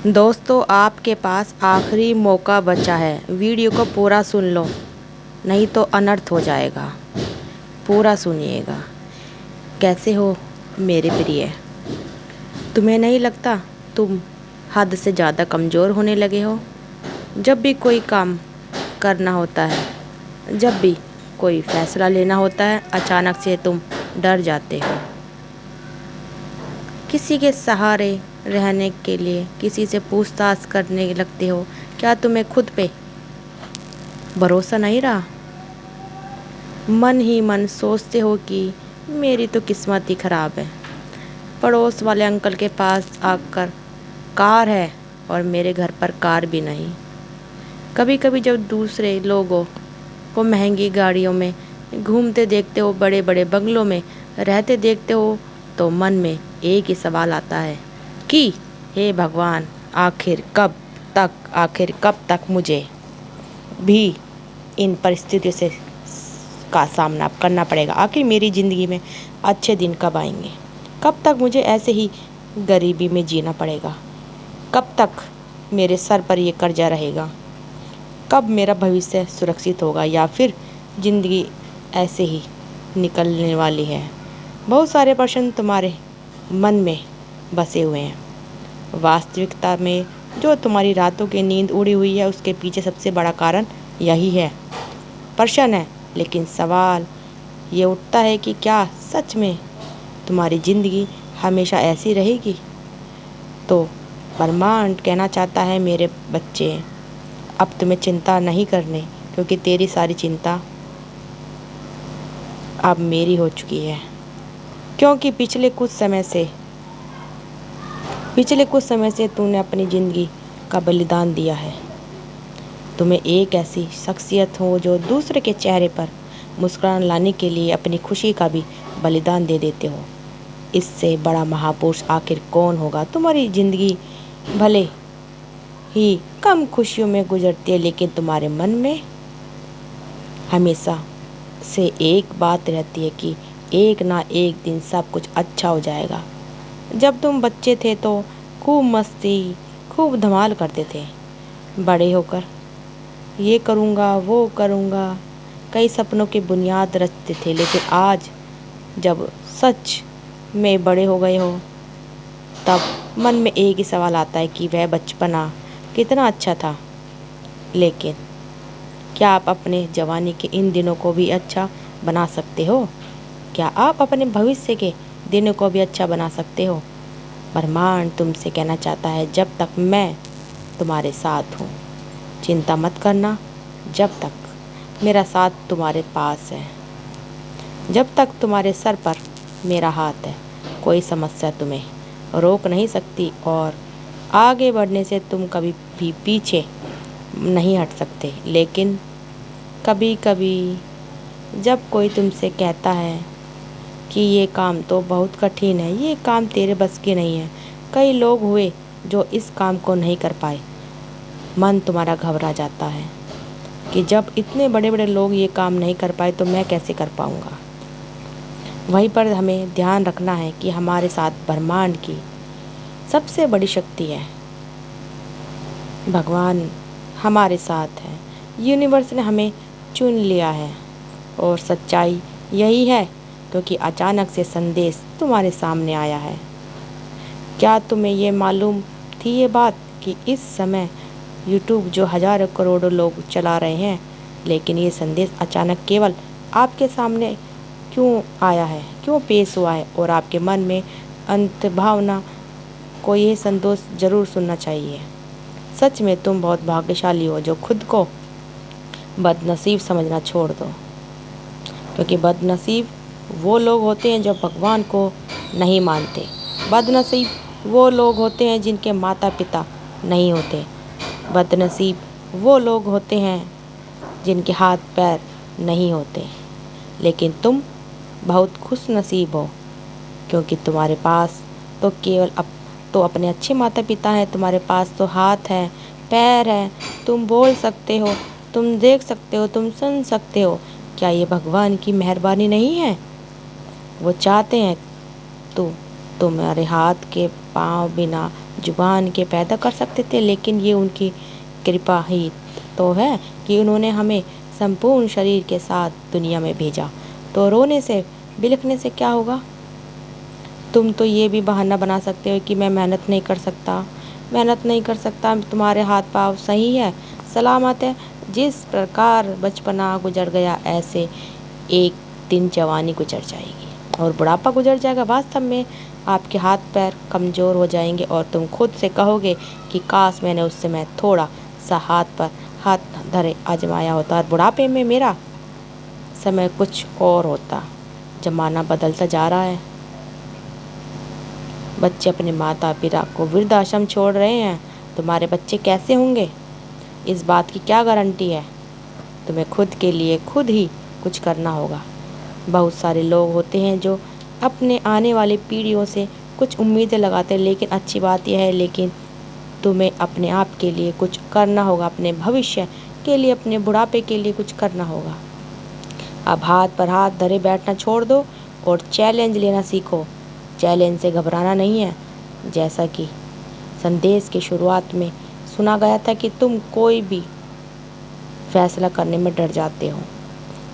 दोस्तों, आपके पास आखिरी मौका बचा है। वीडियो को पूरा सुन लो, नहीं तो अनर्थ हो जाएगा। पूरा सुनिएगा। कैसे हो मेरे प्रिय? तुम्हें नहीं लगता तुम हद से ज़्यादा कमज़ोर होने लगे हो? जब भी कोई काम करना होता है, जब भी कोई फैसला लेना होता है, अचानक से तुम डर जाते हो। किसी के सहारे रहने के लिए किसी से पूछताछ करने लगते हो। क्या तुम्हें खुद पे भरोसा नहीं रहा? मन ही मन सोचते हो कि मेरी तो किस्मत ही ख़राब है। पड़ोस वाले अंकल के पास आकर कार है और मेरे घर पर कार भी नहीं। कभी कभी जब दूसरे लोगों को महंगी गाड़ियों में घूमते देखते हो, बड़े बड़े बंगलों में रहते देखते हो, तो मन में एक ही सवाल आता है कि हे भगवान, आखिर कब तक मुझे भी इन परिस्थितियों से का सामना करना पड़ेगा। आखिर मेरी ज़िंदगी में अच्छे दिन कब आएंगे? कब तक मुझे ऐसे ही गरीबी में जीना पड़ेगा? कब तक मेरे सर पर ये कर्जा रहेगा? कब मेरा भविष्य सुरक्षित होगा, या फिर ज़िंदगी ऐसे ही निकलने वाली है? बहुत सारे प्रश्न तुम्हारे मन में बसे हुए हैं। वास्तविकता में जो तुम्हारी रातों की नींद उड़ी हुई है, उसके पीछे सबसे बड़ा कारण यही है। प्रश्न है, लेकिन सवाल ये उठता है कि क्या सच में तुम्हारी ज़िंदगी हमेशा ऐसी रहेगी? तो ब्रह्मांड कहना चाहता है, मेरे बच्चे, अब तुम्हें चिंता नहीं करनी, क्योंकि तेरी सारी चिंता अब मेरी हो चुकी है। क्योंकि पिछले कुछ समय से तूने अपनी ज़िंदगी का बलिदान दिया है। तुम्हें एक ऐसी शख्सियत हो जो दूसरे के चेहरे पर मुस्कुराहट लाने के लिए अपनी खुशी का भी बलिदान दे देते हो। इससे बड़ा महापुरुष आखिर कौन होगा? तुम्हारी ज़िंदगी भले ही कम खुशियों में गुजरती है, लेकिन तुम्हारे मन में हमेशा से एक बात रहती है कि एक ना एक दिन सब कुछ अच्छा हो जाएगा। जब तुम बच्चे थे तो खूब मस्ती, खूब धमाल करते थे। बड़े होकर ये करूँगा, वो करूँगा, कई सपनों की बुनियाद रचते थे। लेकिन आज जब सच में बड़े हो गए हो, तब मन में एक ही सवाल आता है कि वह बचपना कितना अच्छा था। लेकिन क्या आप अपने जवानी के इन दिनों को भी अच्छा बना सकते हो? क्या आप अपने भविष्य के दिनों को भी अच्छा बना सकते हो? ब्रह्मांड तुमसे कहना चाहता है, जब तक मैं तुम्हारे साथ हूँ, चिंता मत करना। जब तक मेरा साथ तुम्हारे पास है, जब तक तुम्हारे सर पर मेरा हाथ है, कोई समस्या तुम्हें रोक नहीं सकती, और आगे बढ़ने से तुम कभी भी पीछे नहीं हट सकते। लेकिन कभी कभी जब कोई तुमसे कहता है कि ये काम तो बहुत कठिन है, ये काम तेरे बस की नहीं है, कई लोग हुए जो इस काम को नहीं कर पाए, मन तुम्हारा घबरा जाता है कि जब इतने बड़े बड़े लोग ये काम नहीं कर पाए तो मैं कैसे कर पाऊँगा। वहीं पर हमें ध्यान रखना है कि हमारे साथ ब्रह्मांड की सबसे बड़ी शक्ति है। भगवान हमारे साथ है, यूनिवर्स ने हमें चुन लिया है, और सच्चाई यही है, क्योंकि अचानक से संदेश तुम्हारे सामने आया है। क्या तुम्हें ये मालूम थी ये बात कि इस समय यूट्यूब जो हज़ारों करोड़ों लोग चला रहे हैं, लेकिन ये संदेश अचानक केवल आपके सामने क्यों आया है, क्यों पेश हुआ है? और आपके मन में अंतर्भावना को ये संदेश ज़रूर सुनना चाहिए। सच में तुम बहुत भाग्यशाली हो जो खुद को बदनसीब समझना छोड़ दो, क्योंकि बदनसीब वो लोग होते हैं जो भगवान को नहीं मानते। बदनसीब वो लोग होते हैं जिनके माता पिता नहीं होते। बदनसीब वो लोग होते हैं जिनके हाथ पैर नहीं होते। लेकिन तुम बहुत खुश नसीब हो, क्योंकि तुम्हारे पास तो केवल अपने अच्छे माता पिता हैं। तुम्हारे पास तो हाथ है, पैर है, तुम बोल सकते हो, तुम देख सकते हो, तुम सुन सकते हो। क्या ये भगवान की मेहरबानी नहीं है? वो चाहते हैं तुम्हारे हाथ के पाँव बिना जुबान के पैदा कर सकते थे, लेकिन ये उनकी कृपा ही तो है कि उन्होंने हमें संपूर्ण शरीर के साथ दुनिया में भेजा। तो रोने से बिलखने से क्या होगा? तुम तो ये भी बहाना बना सकते हो कि मैं मेहनत नहीं कर सकता, मेहनत नहीं कर सकता, तुम्हारे हाथ पाँव सही है, सलामत है। जिस प्रकार बचपना गुजर गया, ऐसे एक दिन जवानी गुजर जाएगी और बुढ़ापा गुजर जाएगा। वास्तव में आपके हाथ पैर कमज़ोर हो जाएंगे और तुम खुद से कहोगे कि काश मैंने उस समय थोड़ा सा हाथ पर हाथ धरे आजमाया होता और बुढ़ापे में मेरा समय कुछ और होता। ज़माना बदलता जा रहा है। बच्चे अपने माता पिता को वृद्धाश्रम छोड़ रहे हैं। तुम्हारे बच्चे कैसे होंगे, इस बात की क्या गारंटी है? तुम्हें खुद के लिए खुद ही कुछ करना होगा। बहुत सारे लोग होते हैं जो अपने आने वाली पीढ़ियों से कुछ उम्मीदें लगाते हैं, लेकिन अच्छी बात यह है लेकिन तुम्हें अपने आप के लिए कुछ करना होगा, अपने भविष्य के लिए, अपने बुढ़ापे के लिए कुछ करना होगा। अब हाथ पर हाथ धरे बैठना छोड़ दो और चैलेंज लेना सीखो। चैलेंज से घबराना नहीं है। जैसा कि संदेश की शुरुआत में सुना गया था कि तुम कोई भी फैसला करने में डर जाते हो।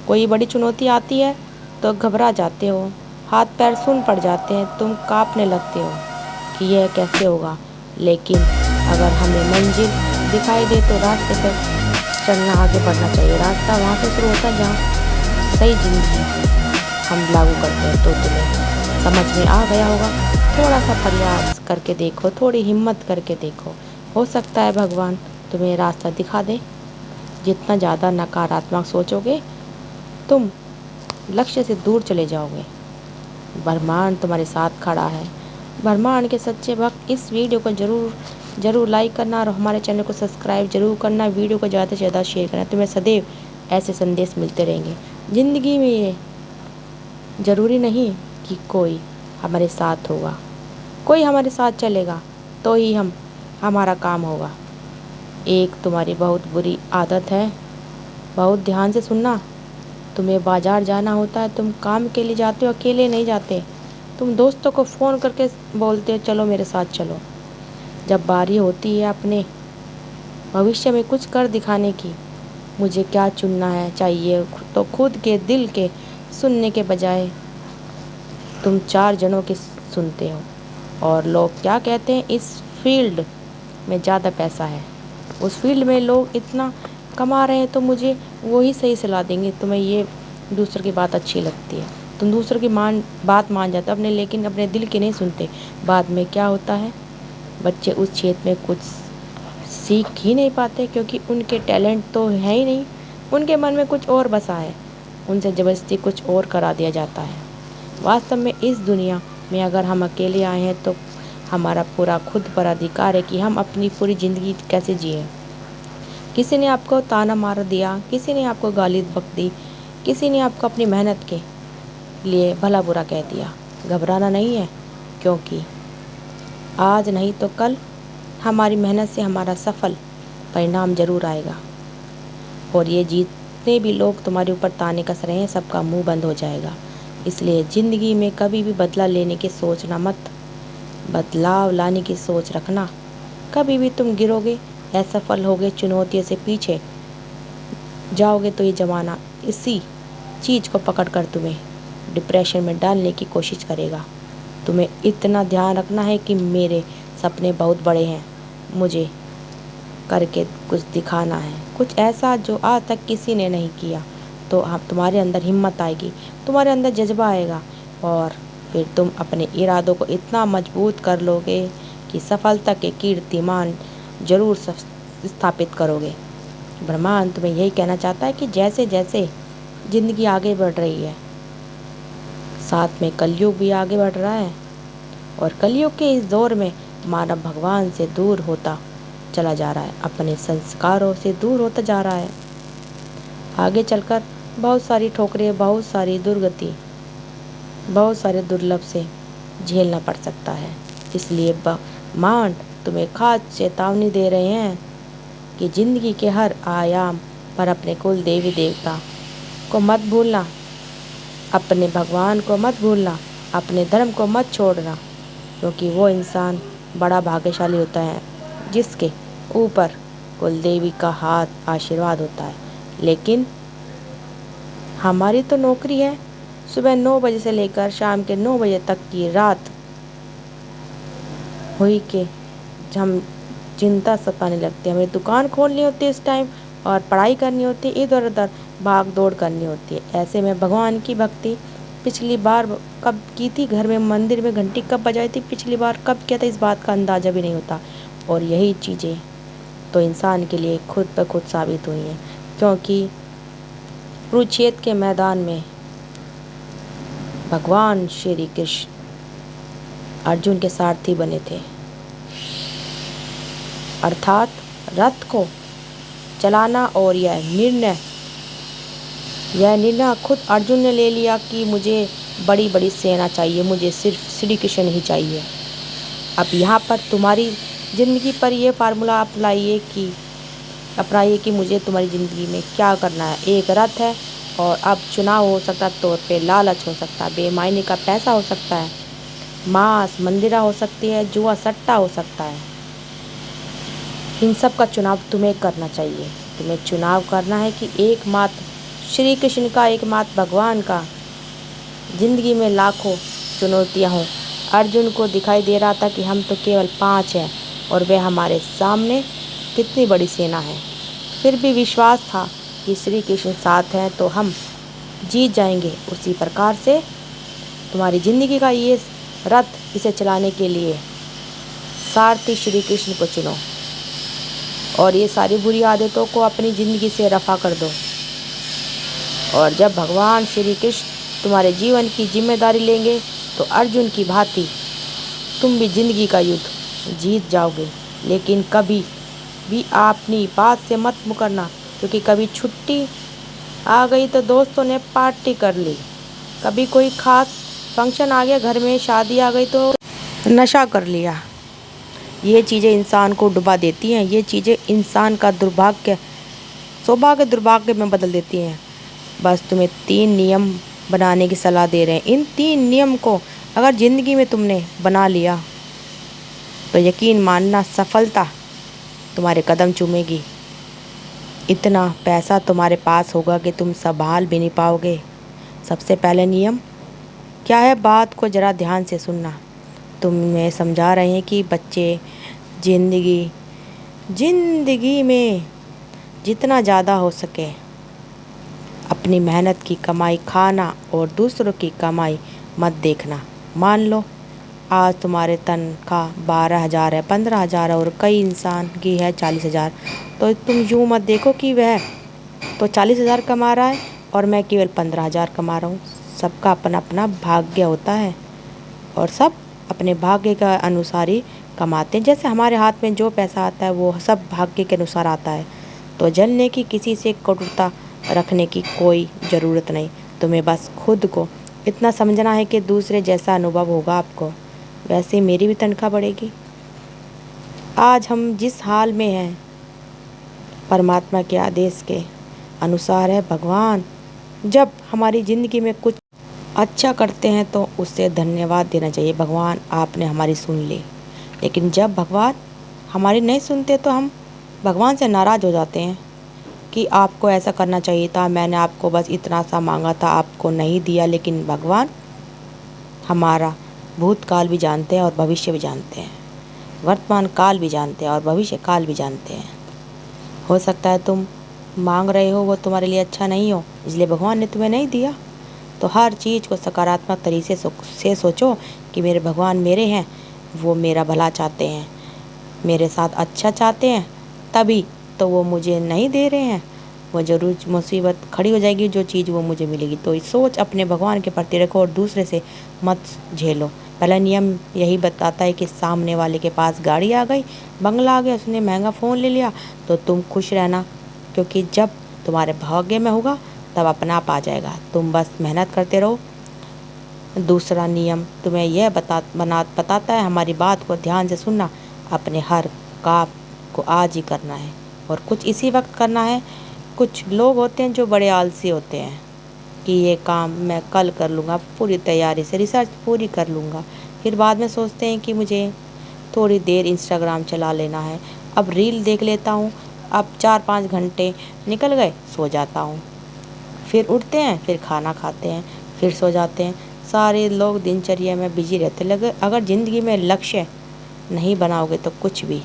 कोई बड़ी चुनौती आती है तो घबरा जाते हो, हाथ पैर सुन पड़ जाते हैं, तुम कांपने लगते हो कि यह कैसे होगा। लेकिन अगर हमें मंजिल दिखाई दे तो रास्ते पर चलना, आगे बढ़ना चाहिए। रास्ता वहाँ से शुरू होता है जहाँ सही जिंदगी हम लागू करते हैं। तो तुम्हें समझ में आ गया होगा। थोड़ा सा प्रयास करके देखो, थोड़ी हिम्मत करके देखो, हो सकता है भगवान तुम्हें रास्ता दिखा दे। जितना ज़्यादा नकारात्मक सोचोगे तुम लक्ष्य से दूर चले जाओगे। ब्रह्मांड तुम्हारे साथ खड़ा है। ब्रह्मांड के सच्चे भक्त इस वीडियो को ज़रूर लाइक करना और हमारे चैनल को सब्सक्राइब जरूर करना। वीडियो को ज़्यादा से ज़्यादा शेयर करना। तुम्हें सदैव ऐसे संदेश मिलते रहेंगे। ज़िंदगी में ये ज़रूरी नहीं कि कोई हमारे साथ होगा, कोई हमारे साथ चलेगा तो ही हमारा काम होगा। एक तुम्हारी बहुत बुरी आदत है, बहुत ध्यान से सुनना। तुम्हें बाज़ार जाना होता है, तुम काम के लिए जाते हो, अकेले नहीं जाते। तुम दोस्तों को फ़ोन करके बोलते हो चलो मेरे साथ चलो। जब बारी होती है अपने भविष्य में कुछ कर दिखाने की, मुझे क्या चुनना है चाहिए, तो खुद के दिल के सुनने के बजाय तुम 4 जनों की सुनते हो। और लोग क्या कहते हैं, इस फील्ड में ज़्यादा पैसा है, उस फील्ड में लोग इतना कमा रहे हैं तो मुझे वही सही सलाह देंगे। तुम्हें ये दूसरे की बात अच्छी लगती है, तुम दूसरे की बात मान जाते हो अपने, लेकिन अपने दिल की नहीं सुनते। बाद में क्या होता है, बच्चे उस क्षेत्र में कुछ सीख ही नहीं पाते क्योंकि उनके टैलेंट तो है ही नहीं, उनके मन में कुछ और बसा है, उनसे ज़बरदस्ती कुछ और करा दिया जाता है। वास्तव में इस दुनिया में अगर हम अकेले आए हैं तो हमारा पूरा खुद पर अधिकार है कि हम अपनी पूरी ज़िंदगी कैसे जिए। किसी ने आपको ताना मार दिया, किसी ने आपको गाली बक दी, किसी ने आपको अपनी मेहनत के लिए भला बुरा कह दिया। घबराना नहीं है, क्योंकि आज नहीं तो कल हमारी मेहनत से हमारा सफल परिणाम जरूर आएगा। और ये जितने भी लोग तुम्हारे ऊपर ताने कस रहे हैं, सबका मुंह बंद हो जाएगा। इसलिए ज़िंदगी में कभी भी बदला लेने की सोचना मत, बदलाव लाने की सोच रखना। कभी भी तुम गिरोगे, असफल होगे, चुनौतियों से पीछे जाओगे तो ये ज़माना इसी चीज़ को पकड़ कर तुम्हें डिप्रेशन में डालने की कोशिश करेगा। तुम्हें इतना ध्यान रखना है कि मेरे सपने बहुत बड़े हैं, मुझे करके कुछ दिखाना है, कुछ ऐसा जो आज तक किसी ने नहीं किया। तो आप तुम्हारे अंदर हिम्मत आएगी, तुम्हारे अंदर जज्बा आएगा और फिर तुम अपने इरादों को इतना मजबूत कर लोगे कि सफलता के कीर्तिमान जरूर स्थापित करोगे। ब्रह्मांड तुम्हें यही कहना चाहता है कि जैसे जैसे ज़िंदगी आगे बढ़ रही है, साथ में कलयुग भी आगे बढ़ रहा है और कलयुग के इस दौर में मानव भगवान से दूर होता चला जा रहा है, अपने संस्कारों से दूर होता जा रहा है। आगे चलकर बहुत सारी ठोकरें, बहुत सारी दुर्गति, बहुत सारे दुर्लभ से झेलना पड़ सकता है। इसलिए ब्रह्मांड तुम्हें खास चेतावनी दे रहे हैं कि ज़िंदगी के हर आयाम पर अपने कुल देवी देवता को मत भूलना, अपने भगवान को मत भूलना, अपने धर्म को मत छोड़ना, क्योंकि वो इंसान बड़ा भाग्यशाली होता है जिसके ऊपर कुलदेवी का हाथ आशीर्वाद होता है। लेकिन हमारी तो नौकरी है सुबह 9 बजे से लेकर शाम के 9 बजे तक की रात हुई कि हम चिंता सताने लगती है। हमें दुकान खोलनी होती है इस टाइम और पढ़ाई करनी होती है, इधर उधर भाग दौड़ करनी होती है। ऐसे में भगवान की भक्ति पिछली बार कब की थी, घर में मंदिर में घंटी कब बजाई थी, पिछली बार कब किया था, इस बात का अंदाज़ा भी नहीं होता। और यही चीज़ें तो इंसान के लिए खुद ब खुद साबित हुई हैं, क्योंकि कुरुक्षेत्र के मैदान में भगवान श्री कृष्ण अर्जुन के सारथी बने थे। अर्थात रथ को चलाना। और यह निर्णय खुद अर्जुन ने ले लिया कि मुझे बड़ी बड़ी सेना चाहिए, मुझे सिर्फ श्री कृष्ण ही चाहिए। अब यहाँ पर तुम्हारी ज़िंदगी पर यह फार्मूला अपनाइए कि मुझे तुम्हारी ज़िंदगी में क्या करना है। एक रथ है और अब चुनाव हो सकता है, तौर पे लालच हो सकता है, बेमायने का पैसा हो सकता है, मांस मंदिरा हो सकती है, जुआ सट्टा हो सकता है। इन सब का चुनाव तुम्हें करना चाहिए। तुम्हें चुनाव करना है कि एकमात्र श्री कृष्ण का, एकमात्र भगवान का। जिंदगी में लाखों चुनौतियाँ हों, अर्जुन को दिखाई दे रहा था कि हम तो केवल 5 हैं और वे हमारे सामने कितनी बड़ी सेना है। फिर भी विश्वास था कि श्री कृष्ण साथ हैं तो हम जीत जाएंगे। उसी प्रकार से तुम्हारी ज़िंदगी का ये रथ, इसे चलाने के लिए सारथी श्री कृष्ण को चुनो और ये सारी बुरी आदतों को अपनी ज़िंदगी से रफ़ा कर दो। और जब भगवान श्री कृष्ण तुम्हारे जीवन की जिम्मेदारी लेंगे तो अर्जुन की भांति तुम भी ज़िंदगी का युद्ध जीत जाओगे। लेकिन कभी भी अपनी बात से मत मुकरना, क्योंकि कभी छुट्टी आ गई तो दोस्तों ने पार्टी कर ली, कभी कोई ख़ास फंक्शन आ गया, घर में शादी आ गई तो नशा कर लिया। ये चीज़ें इंसान को डुबा देती हैं। ये चीज़ें इंसान का सौभाग्य दुर्भाग्य में बदल देती हैं। बस तुम्हें 3 नियम बनाने की सलाह दे रहे हैं। इन 3 नियम को अगर ज़िंदगी में तुमने बना लिया तो यकीन मानना सफलता तुम्हारे कदम चूमेगी। इतना पैसा तुम्हारे पास होगा कि तुम संभाल भी नहीं पाओगे। सबसे पहले नियम क्या है, बात को ज़रा ध्यान से सुनना। तुम्हें समझा रहे हैं कि बच्चे ज़िंदगी में जितना ज़्यादा हो सके अपनी मेहनत की कमाई खाना और दूसरों की कमाई मत देखना। मान लो आज तुम्हारे तनख्वाह 12,000 है, 15,000 है और कई इंसान की है 40,000, तो तुम यूँ मत देखो कि वह तो 40,000 कमा रहा है और मैं केवल 15,000 कमा रहा हूँ। सबका अपना अपना भाग्य होता है और सब अपने भाग्य के अनुसार ही कमाते हैं। जैसे हमारे हाथ में जो पैसा आता है वो सब भाग्य के अनुसार आता है। तो जलने की, किसी से कटुता रखने की कोई ज़रूरत नहीं। तुम्हें बस खुद को इतना समझना है कि दूसरे जैसा अनुभव होगा आपको, वैसे मेरी भी तनख्वाह बढ़ेगी। आज हम जिस हाल में हैं परमात्मा के आदेश के अनुसार है। भगवान जब हमारी ज़िंदगी में कुछ अच्छा करते हैं तो उससे धन्यवाद देना चाहिए, भगवान आपने हमारी सुन ली। लेकिन जब भगवान हमारी नहीं सुनते तो हम भगवान से नाराज़ हो जाते हैं कि आपको ऐसा करना चाहिए था, मैंने आपको बस इतना सा मांगा था, आपको नहीं दिया। लेकिन भगवान हमारा भूतकाल भी जानते हैं और भविष्य भी जानते हैं, वर्तमान काल भी जानते हैं और भविष्य काल भी जानते हैं। हो सकता है तुम मांग रहे हो वो तुम्हारे लिए अच्छा नहीं हो, इसलिए भगवान ने तुम्हें नहीं दिया। तो हर चीज़ को सकारात्मक तरीके से सोचो कि मेरे भगवान मेरे हैं, वो मेरा भला चाहते हैं, मेरे साथ अच्छा चाहते हैं, तभी तो वो मुझे नहीं दे रहे हैं। वो ज़रूर मुसीबत खड़ी हो जाएगी, जो चीज़ वो मुझे मिलेगी। तो इस सोच अपने भगवान के प्रति रखो और दूसरे से मत झेलो। पहला नियम यही बताता है कि सामने वाले के पास गाड़ी आ गई, बंगला आ गया, उसने महंगा फ़ोन ले लिया तो तुम खुश रहना, क्योंकि जब तुम्हारे भाग्य में होगा तब अपना आप आ जाएगा। तुम बस मेहनत करते रहो। दूसरा नियम तुम्हें यह बताता है हमारी बात को ध्यान से सुनना, अपने हर काम को आज ही करना है और कुछ इसी वक्त करना है। कुछ लोग होते हैं जो बड़े आलसी होते हैं कि ये काम मैं कल कर लूँगा, पूरी तैयारी से रिसर्च पूरी कर लूँगा, फिर बाद में सोचते हैं कि मुझे थोड़ी देर इंस्टाग्राम चला लेना है, अब रील देख लेता हूँ, अब 4-5 घंटे निकल गए, सो जाता हूँ। फिर उठते हैं, फिर खाना खाते हैं, फिर सो जाते हैं। सारे लोग दिनचर्या में बिजी रहते लगे। अगर ज़िंदगी में लक्ष्य नहीं बनाओगे तो कुछ भी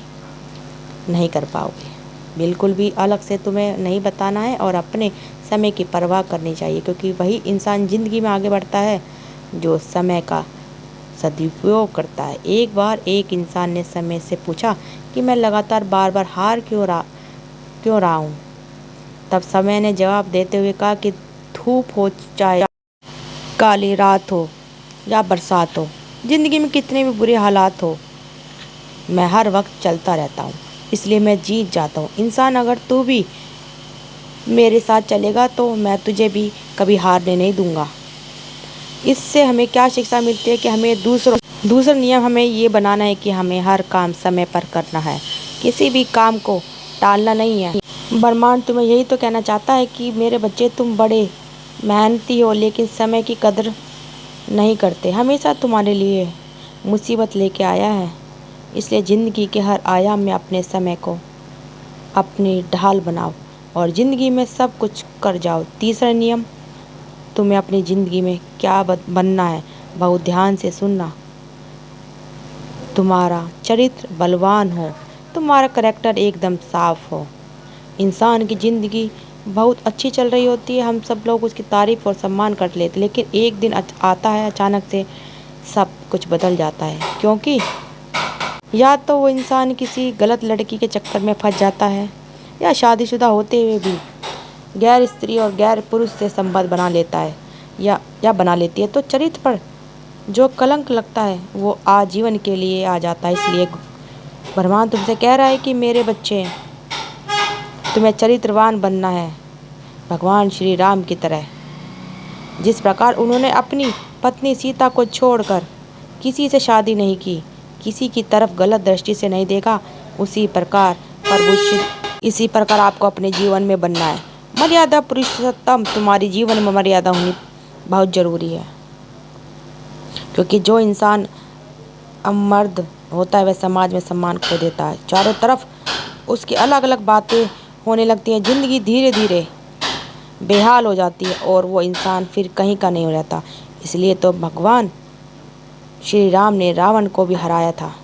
नहीं कर पाओगे। बिल्कुल भी अलग से तुम्हें नहीं बताना है और अपने समय की परवाह करनी चाहिए, क्योंकि वही इंसान ज़िंदगी में आगे बढ़ता है जो समय का सदुपयोग करता है। एक बार एक इंसान ने समय से पूछा कि मैं लगातार बार बार हार क्यों रहा हूँ। तब समय ने जवाब देते हुए कहा कि धूप हो चाहे काली रात हो या बरसात हो, ज़िंदगी में कितने भी बुरे हालात हो, मैं हर वक्त चलता रहता हूँ, इसलिए मैं जीत जाता हूँ। इंसान, अगर तू भी मेरे साथ चलेगा तो मैं तुझे भी कभी हारने नहीं दूंगा। इससे हमें क्या शिक्षा मिलती है कि हमें दूसरा नियम हमें ये बनाना है कि हमें हर काम समय पर करना है, किसी भी काम को टालना नहीं है। ब्रह्मांड तुम्हें यही तो कहना चाहता है कि मेरे बच्चे, तुम बड़े मेहनती हो लेकिन समय की कदर नहीं करते। हमेशा तुम्हारे लिए मुसीबत लेके आया है, इसलिए ज़िंदगी के हर आयाम में अपने समय को अपनी ढाल बनाओ और ज़िंदगी में सब कुछ कर जाओ। तीसरा नियम, तुम्हें अपनी ज़िंदगी में क्या बनना है बहुत ध्यान से सुनना। तुम्हारा चरित्र बलवान हो, तुम्हारा करैक्टर एकदम साफ हो। इंसान की ज़िंदगी बहुत अच्छी चल रही होती है, हम सब लोग उसकी तारीफ़ और सम्मान कर लेते, लेकिन एक दिन आता है अचानक से सब कुछ बदल जाता है, क्योंकि या तो वो इंसान किसी गलत लड़की के चक्कर में फंस जाता है या शादीशुदा होते हुए भी गैर स्त्री और गैर पुरुष से संबंध बना लेता है या बना लेती है। तो चरित्र पर जो कलंक लगता है वो आजीवन के लिए आ जाता है। इसलिए ब्रह्मांड तुमसे कह रहा है कि मेरे बच्चे, तुम्हें चरित्रवान बनना है, भगवान श्री राम की तरह। जिस प्रकार उन्होंने अपनी पत्नी सीता को छोड़कर किसी से शादी नहीं की, किसी की तरफ गलत दृष्टि से नहीं देखा, इसी प्रकार आपको अपने जीवन में बनना है। मर्यादा पुरुषोत्तम, तुम्हारी जीवन में मर्यादा होनी बहुत ज़रूरी है, क्योंकि जो इंसान अमर्द होता है वह समाज में सम्मान खो देता है। चारों तरफ उसकी अलग अलग बातें होने लगती हैं, ज़िंदगी धीरे धीरे बेहाल हो जाती है और वो इंसान फिर कहीं का नहीं हो रहता। इसलिए तो भगवान श्री राम ने रावण को भी हराया था,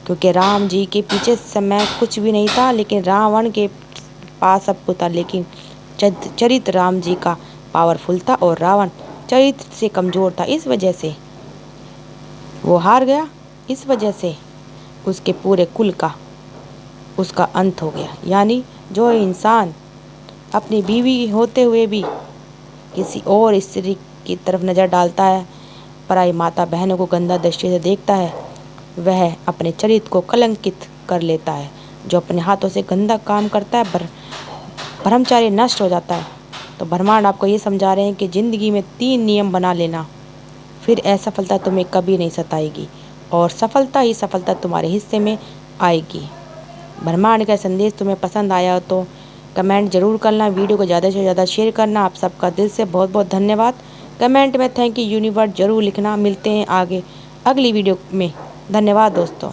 क्योंकि राम जी के पीछे समय कुछ भी नहीं था, लेकिन रावण के पास सब कुछ था, लेकिन चरित्र राम जी का पावरफुल था और रावण चरित्र से कमज़ोर था। इस वजह से वो हार गया, इस वजह से उसके पूरे कुल का उसका अंत हो गया। यानी जो इंसान अपनी बीवी होते हुए भी किसी और स्त्री की तरफ नज़र डालता है, पराई माता बहनों को गंदा दृष्टि से देखता है, वह अपने चरित्र को कलंकित कर लेता है। जो अपने हाथों से गंदा काम करता है, ब्रह्मचर्य नष्ट हो जाता है। तो ब्रह्मांड आपको ये समझा रहे हैं कि ज़िंदगी में 3 नियम बना लेना, फिर असफलता तुम्हें कभी नहीं सताएगी और सफलता ही सफलता तुम्हारे हिस्से में आएगी। ब्रह्मांड का संदेश तुम्हें पसंद आया हो तो कमेंट ज़रूर करना, वीडियो को ज़्यादा से ज़्यादा शेयर करना। आप सबका दिल से बहुत बहुत धन्यवाद। कमेंट में थैंक यू यूनिवर्स ज़रूर लिखना। मिलते हैं आगे अगली वीडियो में। धन्यवाद दोस्तों।